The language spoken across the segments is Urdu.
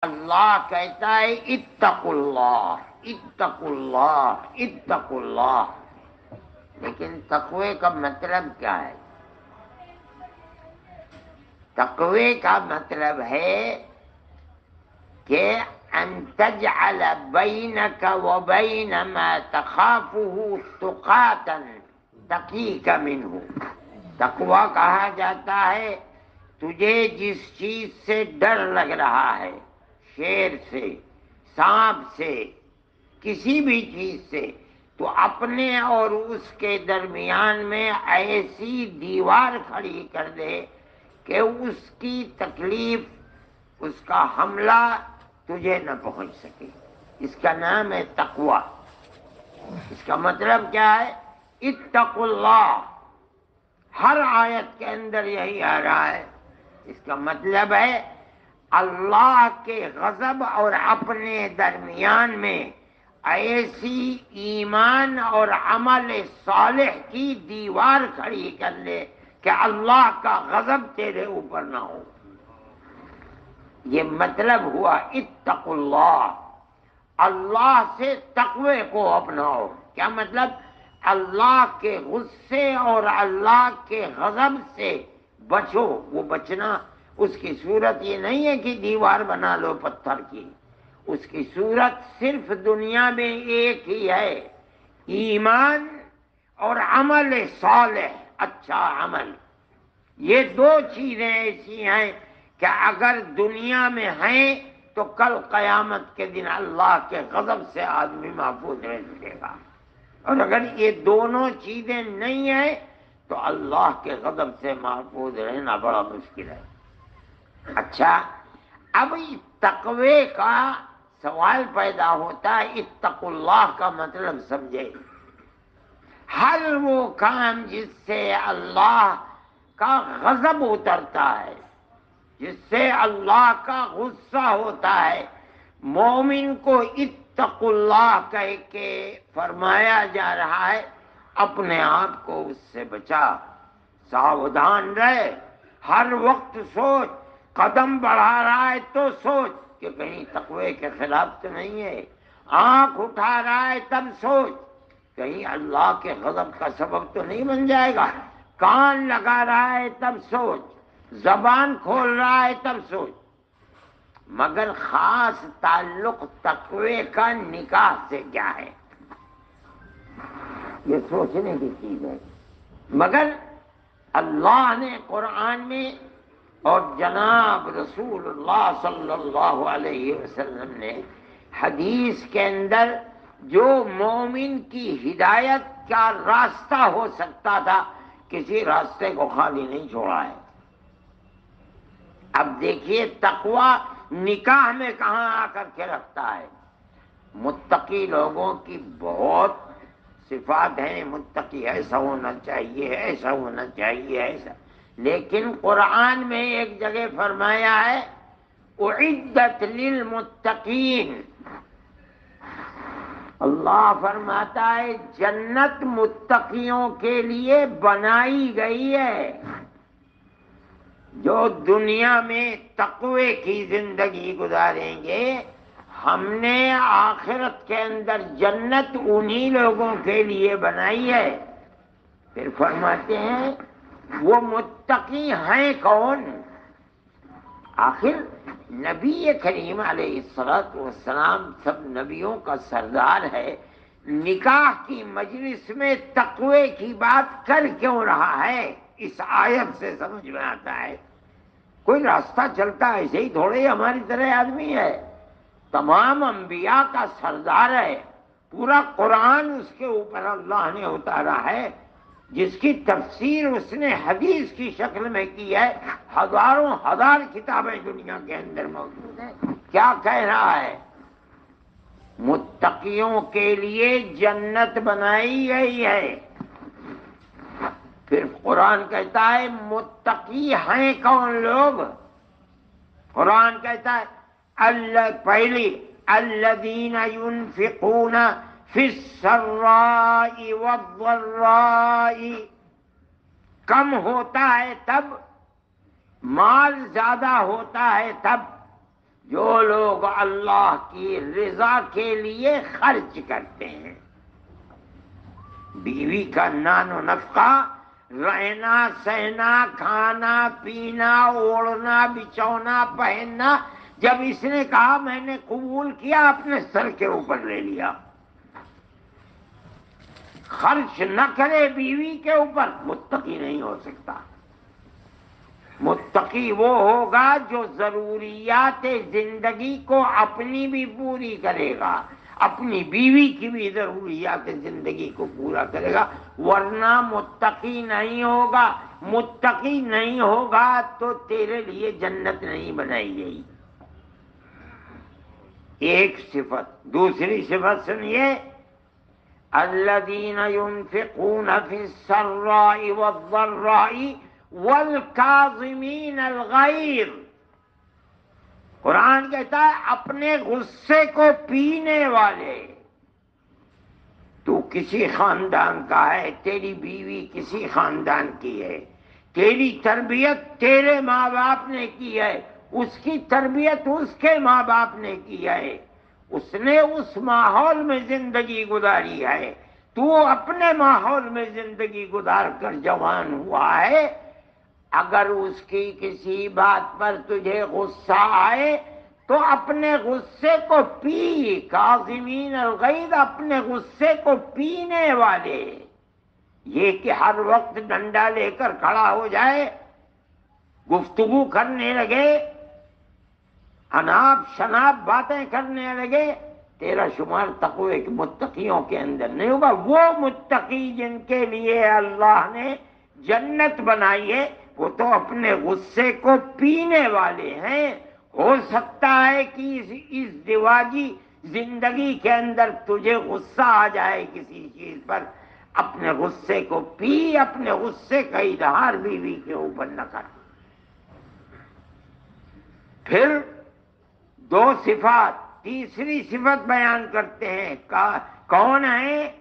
اللہ کہتا ہے اتقوا اللہ اتقوا اللہ اتقوا اللہ، لیکن تقوی کا مطلب کیا ہے؟ تقوی کا مطلب ہے کہ ان تجعل بینک وبین ما تخافه تقاتا تقیک منہ۔ تقوی کہا جاتا ہے تجھے جس چیز سے ڈر لگ رہا ہے، شیر سے، سانپ سے، کسی بھی چیز سے، تو اپنے اور اس کے درمیان میں ایسی دیوار کھڑی کر دے کہ اس کی تکلیف، اس کا حملہ تجھے نہ پہنچ سکے۔ اس کا نام ہے تقوی۔ اس کا مطلب کیا ہے؟ اتقوا اللہ۔ ہر آیت کے اندر یہی آ رہا ہے۔ اس کا مطلب ہے اللہ کے غضب اور اپنے درمیان میں ایسی ایمان اور عمل صالح کی دیوار کھڑی کر لے کہ اللہ کا غضب تیرے اوپر نہ ہو۔ یہ مطلب ہوا اتقوا اللہ۔ اللہ سے تقوی کو اپناؤ۔ کیا مطلب؟ اللہ کے غصے اور اللہ کے غضب سے بچو۔ وہ بچنا اس کی صورت یہ نہیں ہے کہ دیوار بنا لو پتھر کی، اس کی صورت صرف دنیا میں ایک ہی ہے، ایمان اور عمل صالح، اچھا عمل۔ یہ دو چیزیں ایسی ہیں کہ اگر دنیا میں ہیں تو کل قیامت کے دن اللہ کے غضب سے آدمی محفوظ رہ سکے گا، اور اگر یہ دونوں چیزیں نہیں ہیں تو اللہ کے غضب سے محفوظ رہنا بڑا مشکل ہے۔ اچھا، اب تقوی کا سوال پیدا ہوتا ہے، اتقوا اللہ کا مطلب سمجھے۔ ہر وہ کام جس سے اللہ کا غضب اترتا ہے، جس سے اللہ کا غصہ ہوتا ہے، مومن کو اتقوا اللہ کہہ کے فرمایا جا رہا ہے اپنے آپ کو اس سے بچا، ساودھان رہے، ہر وقت سوچ، قدم بڑھا رہا ہے تو سوچ کہ کہیں تقوی کے خلاف تو نہیں ہے، آنکھ اٹھا رہا ہے تب سوچ کہیں اللہ کے غضب کا سبب تو نہیں بن جائے گا، کان لگا رہا ہے تب سوچ، زبان کھول رہا ہے تب سوچ۔ مگر خاص تعلق تقوی کا نکاح سے کیا ہے؟ یہ سوچنے کی چیز ہے۔ مگر اللہ نے قرآن میں اور جناب رسول اللہ صلی اللہ علیہ وسلم نے حدیث کے اندر جو مومن کی ہدایت کا راستہ ہو سکتا تھا، کسی راستے کو خالی نہیں چھوڑا ہے۔ اب دیکھیے تقوی نکاح میں کہاں آ کر کے رکھتا ہے۔ متقی لوگوں کی بہت صفات ہیں، متقی ایسا ہونا چاہیے، ایسا ہونا چاہیے، ایسا، لیکن قرآن میں ایک جگہ فرمایا ہے اعدت للمتقین۔ اللہ فرماتا ہے جنت متقیوں کے لیے بنائی گئی ہے۔ جو دنیا میں تقوی کی زندگی گزاریں گے، ہم نے آخرت کے اندر جنت انہی لوگوں کے لیے بنائی ہے۔ پھر فرماتے ہیں وہ متقی ہیں کون؟ آخر نبی کریم علیہ الصلوۃ والسلام سب نبیوں کا سردار ہے، نکاح کی مجلس میں تقوی کی بات کر کیوں رہا ہے؟ اس آیت سے سمجھ میں آتا ہے کوئی راستہ چلتا ایسے ہی تھوڑے ہماری طرح آدمی ہے، تمام انبیاء کا سردار ہے، پورا قرآن اس کے اوپر اللہ نے اتارا ہے، جس کی تفسیر اس نے حدیث کی شکل میں کی ہے، ہزاروں ہزار کتابیں دنیا کے اندر موجود ہیں۔ کیا کہہ رہا ہے؟ متقیوں کے لیے جنت بنائی گئی ہے۔ پھر قرآن کہتا ہے متقی ہیں کون لوگ؟ قرآن کہتا ہے پہلی الذین ينفقون فی السراء والضراء، کم ہوتا ہے تب، مال زیادہ ہوتا ہے تب جو لوگ اللہ کی رضا کے لیے خرچ کرتے ہیں، بیوی کا نان و نفقہ، رہنا سہنا، کھانا پینا، اوڑھنا بچھونا پہننا، جب اس نے کہا میں نے قبول کیا، اپنے سر کے اوپر لے لیا۔ خرچ نہ کرے بیوی کے اوپر، متقی نہیں ہو سکتا۔ متقی وہ ہوگا جو ضروریات زندگی کو اپنی بھی پوری کرے گا، اپنی بیوی کی بھی ضروریات زندگی کو پورا کرے گا، ورنہ متقی نہیں ہوگا۔ متقی نہیں ہوگا تو تیرے لیے جنت نہیں بنائی گئی۔ ایک صفت۔ دوسری صفت سنیے، الذین ينفقون فی السراء والضراء والکاظمین الغیظ۔ قرآن کہتا ہے اپنے غصے کو پینے والے۔ تو کسی خاندان کا ہے، تیری بیوی کسی خاندان کی ہے، تیری تربیت تیرے ماں باپ نے کی ہے، اس کی تربیت اس کے ماں باپ نے کی ہے، اس نے اس ماحول میں زندگی گزاری ہے، تو اپنے ماحول میں زندگی گزار کر جوان ہوا ہے۔ اگر اس کی کسی بات پر تجھے غصہ آئے تو اپنے غصے کو پی، کاظمین الغیظ، اپنے غصے کو پینے والے۔ یہ کہ ہر وقت ڈنڈا لے کر کھڑا ہو جائے، گفتگو کرنے لگے، اناپ شناپ باتیں کرنے لگے، تیرا شمار تقوی کے متقیوں کے اندر نہیں ہوگا۔ وہ متقی جن کے لیے اللہ نے جنت بنائی ہے، وہ تو اپنے غصے کو پینے والے ہیں۔ ہو سکتا ہے کہ اس ازدواجی زندگی کے اندر تجھے غصہ آ جائے کسی چیز پر، اپنے غصے کو پی، اپنے غصے کا اظہار بیوی کے اوپر نہ کر۔ پھر دو صفات، تیسری صفت بیان کرتے ہیں، کون ہے؟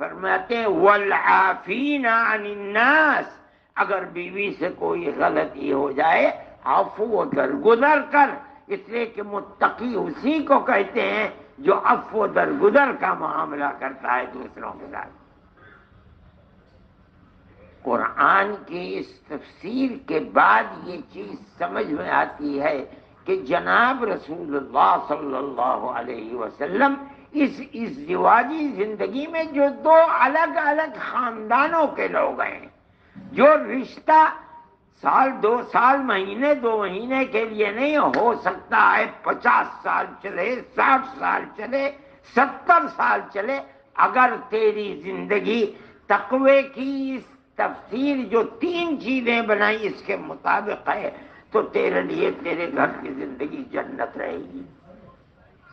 فرماتے ہیں والعافین عن الناس۔ اگر بیوی سے کوئی غلطی ہو جائے، عفو درگزر کر، اس لیے کہ متقی اسی کو کہتے ہیں جو عفو درگزر کا معاملہ کرتا ہے دوسروں کے ساتھ۔ قرآن کی اس تفسیر کے بعد یہ چیز سمجھ میں آتی ہے کہ جناب رسول اللہ صلی اللہ علیہ وسلم اس ازدواجی زندگی میں جو دو الگ الگ خاندانوں کے لوگ ہیں، جو رشتہ سال 2 سال مہینے 2 مہینے کے لیے نہیں، ہو سکتا ہے 50 سال چلے، 60 سال چلے، 70 سال چلے، اگر تیری زندگی تقوی کی اس تفسیر جو 3 چیزیں بنائی اس کے مطابق ہے تو تیرے لیے تیرے گھر کی زندگی جنت رہے گی۔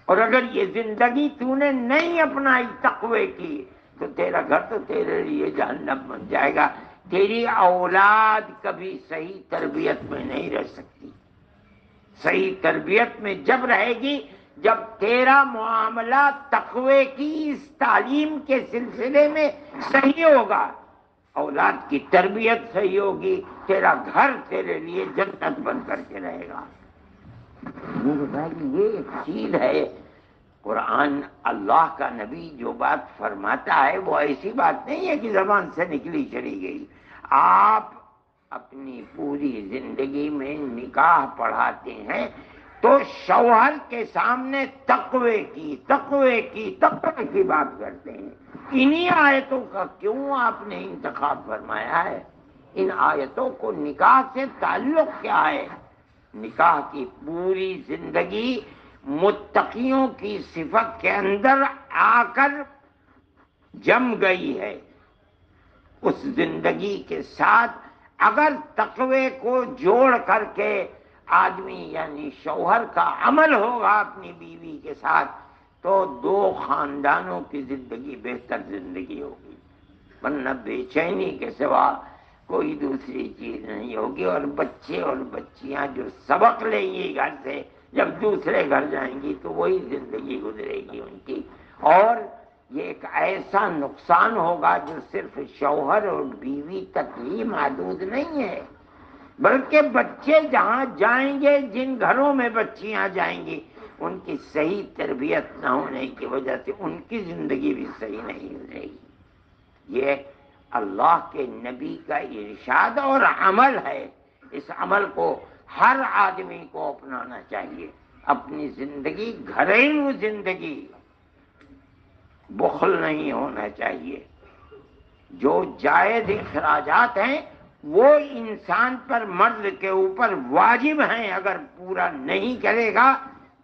اور اگر یہ زندگی تو نے نہیں اپنائی تقوی کی تو تیرا گھر تو تیرے لیے جہنم بن جائے گا۔ تیری اولاد کبھی صحیح تربیت میں نہیں رہ سکتی۔ صحیح تربیت میں جب رہے گی جب تیرا معاملہ تقوی کی اس تعلیم کے سلسلے میں صحیح ہوگا، اولاد کی تربیت صحیح ہوگی، تیرا گھر تیرے لیے جنت بن کر کے رہے گا۔ میرے بھائی یہ ایک چیز ہے، قرآن اللہ کا نبی جو بات فرماتا ہے وہ ایسی بات نہیں ہے کہ زبان سے نکلی چلی گئی۔ آپ اپنی پوری زندگی میں نکاح پڑھاتے ہیں تو شوہر کے سامنے تقوی کی بات کرتے ہیں۔ انہی آیتوں کا کیوں آپ نے انتخاب فرمایا ہے؟ ان آیتوں کو نکاح سے تعلق کیا ہے؟ نکاح کی پوری زندگی متقیوں کی صفت کے اندر آ کر جم گئی ہے۔ اس زندگی کے ساتھ اگر تقوی کو جوڑ کر کے آدمی یعنی شوہر کا عمل ہوگا اپنی بیوی کے ساتھ تو 2 خاندانوں کی زندگی بہتر زندگی ہوگی، ورنہ بے چینی کے سوا کوئی دوسری چیز نہیں ہوگی۔ اور بچے اور بچیاں جو سبق لیں گی گھر سے، جب دوسرے گھر جائیں گی تو وہی زندگی گزرے گی ان کی۔ اور یہ ایک ایسا نقصان ہوگا جو صرف شوہر اور بیوی تک ہی محدود نہیں ہے، بلکہ بچے جہاں جائیں گے، جن گھروں میں بچیاں جائیں گی، ان کی صحیح تربیت نہ ہونے کی وجہ سے ان کی زندگی بھی صحیح نہیں رہے گی۔ یہ اللہ کے نبی کا ارشاد اور عمل ہے، اس عمل کو ہر آدمی کو اپنانا چاہیے۔ اپنی زندگی، گھریلو زندگی، بخل نہیں ہونا چاہیے۔ جو جائز اخراجات ہیں وہ انسان پر، مرد کے اوپر واجب ہیں، اگر پورا نہیں کرے گا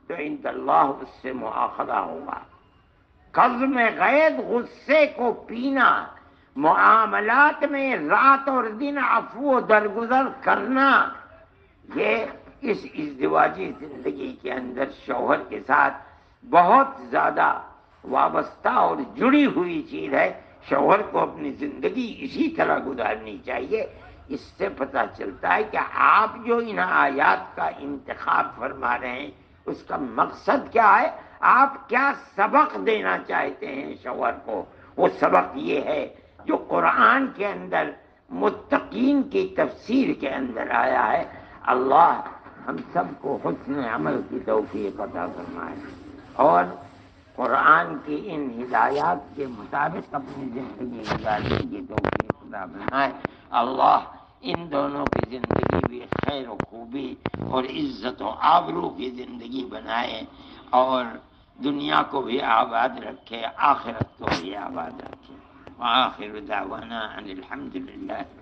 تو عند اللہ اس سے مؤاخذہ ہوگا۔ قرض میں غیظ، غصے کو پینا، معاملات میں رات اور دن عفو و درگزر کرنا، یہ اس ازدواجی زندگی کے اندر شوہر کے ساتھ بہت زیادہ وابستہ اور جڑی ہوئی چیز ہے۔ شوہر کو اپنی زندگی اسی طرح گزارنی چاہیے۔ اس سے پتہ چلتا ہے کہ آپ جو ان آیات کا انتخاب فرما رہے ہیں اس کا مقصد کیا ہے، آپ کیا سبق دینا چاہتے ہیں شوہر کو۔ وہ سبق یہ ہے جو قرآن کے اندر متقین کی تفسیر کے اندر آیا ہے۔ اللہ ہم سب کو حسن عمل کی توفیق عطا فرمائے اور قرآن کی ان ہدایات کے مطابق اپنی زندگی گزارنے کی توفیق عطا فرمائے۔ اللہ ان دونوں کی زندگی بھی خیر و خوبی اور عزت و آبرو کی زندگی بنائے اور دنیا کو بھی آباد رکھے، آخرت کو بھی آباد رکھے۔ وآخر دعوانا ان الحمد للہ۔